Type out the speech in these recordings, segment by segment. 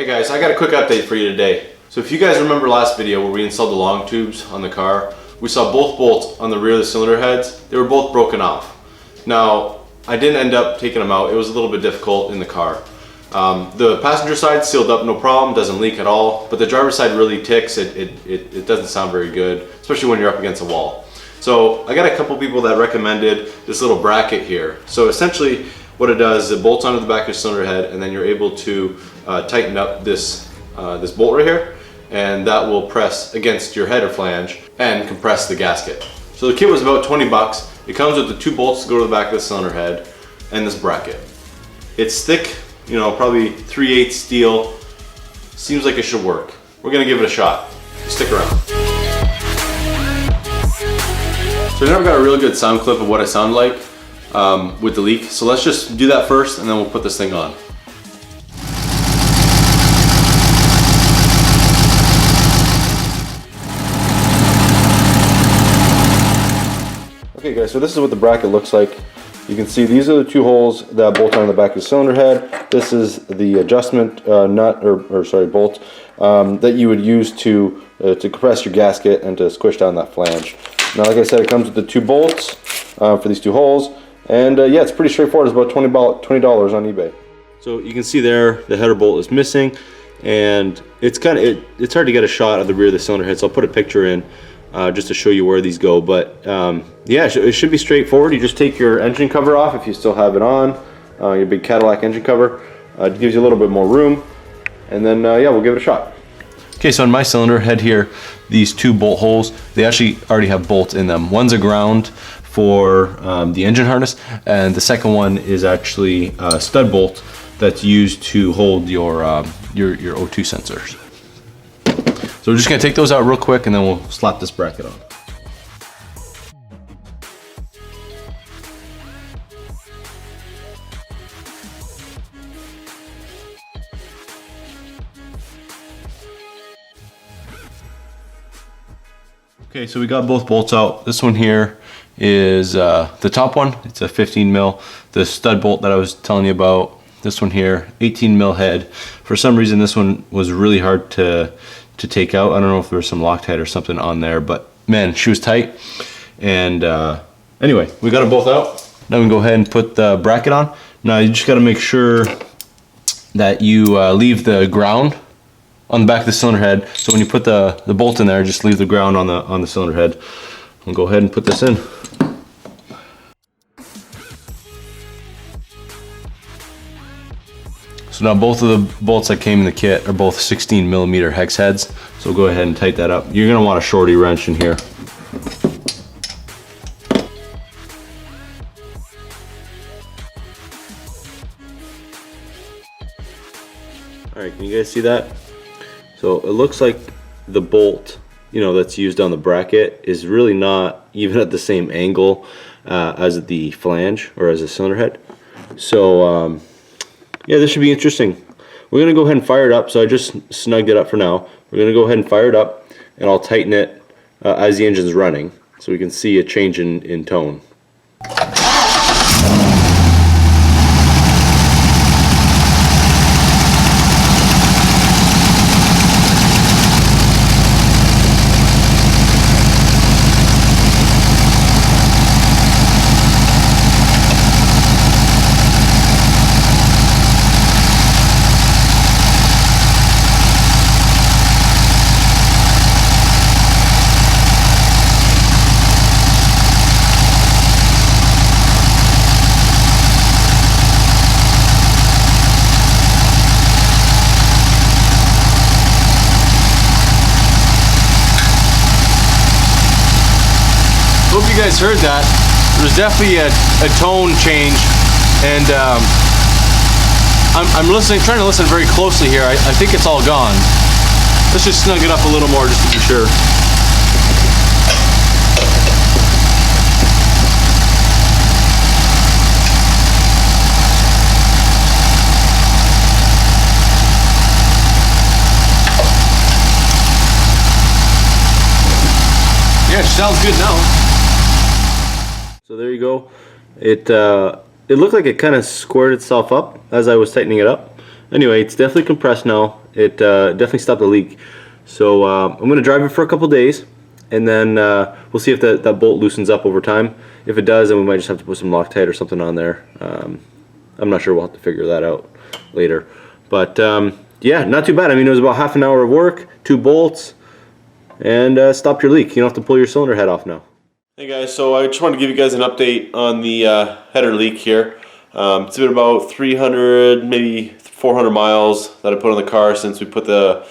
Hey guys, I got a quick update for you today. So if you guys remember last video where we installed the long tubes on the car, we saw both bolts on the rear of the cylinder heads. They were both broken off. Now, I didn't end up taking them out. It was a little bit difficult in the car. The passenger side sealed up no problem, doesn't leak at all, but the driver's side really ticks. It doesn't sound very good, especially when you're up against a wall. So I got a couple people that recommended this little bracket here. So essentially what it does is it bolts onto the back of the cylinder head, and then you're able to tighten up this bolt right here, and that will press against your header flange and compress the gasket. So the kit was about 20 bucks. It comes with the two bolts to go to the back of the cylinder head and this bracket. It's thick, you know, probably 3/8 steel. Seems like it should work. We're gonna give it a shot. Stick around. So I never got a really good sound clip of what it sounded like with the leak. So let's just do that first and then we'll put this thing on. Okay guys, so this is what the bracket looks like. You can see these are the two holes that bolt on the back of the cylinder head. This is the adjustment nut, bolt that you would use to compress your gasket and to squish down that flange. Now, like I said, it comes with the two bolts for these two holes, and yeah, it's pretty straightforward. It's about $20 on eBay. So you can see there, the header bolt is missing, and it's it's hard to get a shot of the rear of the cylinder head. So I'll put a picture in just to show you where these go. But yeah, it should be straightforward. You just take your engine cover off if you still have it on, your big Cadillac engine cover. It gives you a little bit more room, and then yeah, we'll give it a shot. Okay, so in my cylinder head here, these two bolt holes, they actually already have bolts in them. One's a ground for the engine harness, and the second one is actually a stud bolt that's used to hold your O2 sensors. So we're just gonna take those out real quick and then we'll slap this bracket on. Okay, so we got both bolts out. This one here is the top one. It's a 15 mil. The stud bolt that I was telling you about. This one here, 18 mil head. For some reason, this one was really hard to take out. I don't know if there was some Loctite or something on there, but man, she was tight. And anyway, we got them both out. Now we can go ahead and put the bracket on. Now you just got to make sure that you leave the ground on the back of the cylinder head. So when you put the bolt in there, just leave the ground on the cylinder head. We'll go ahead and put this in. So now both of the bolts that came in the kit are both 16 millimeter hex heads. So we'll go ahead and tighten that up. You're gonna want a shorty wrench in here. All right, can you guys see that? So it looks like the bolt, you know, that's used on the bracket is really not even at the same angle as the flange or as the cylinder head. So yeah, this should be interesting. We're gonna go ahead and fire it up. So I just snugged it up for now. We're gonna go ahead and fire it up, and I'll tighten it as the engine's running, so we can see a change in tone. Hope you guys heard that. There was definitely a tone change, and I'm listening, trying to listen very closely here. I think it's all gone. Let's just snug it up a little more just to be sure. Yeah, it sounds good now. So there you go. It looked like it kind of squared itself up as I was tightening it up. Anyway, it's definitely compressed now. It definitely stopped the leak. So I'm going to drive it for a couple days, and then we'll see if that bolt loosens up over time. If it does, then we might just have to put some Loctite or something on there. I'm not sure. We'll have to figure that out later. But yeah, not too bad. I mean, it was about half an hour of work, 2 bolts, and stopped your leak. You don't have to pull your cylinder head off now. Hey guys, so I just wanted to give you guys an update on the header leak here. It's been about 300, maybe 400 miles that I put on the car since we put the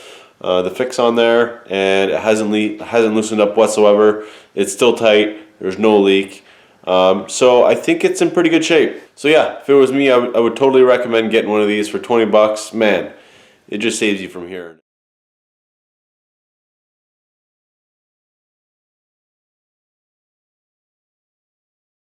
fix on there, and it hasn't loosened up whatsoever. It's still tight. There's no leak. So I think it's in pretty good shape. So yeah, if it was me, I would totally recommend getting one of these for 20 bucks. Man, it just saves you from here.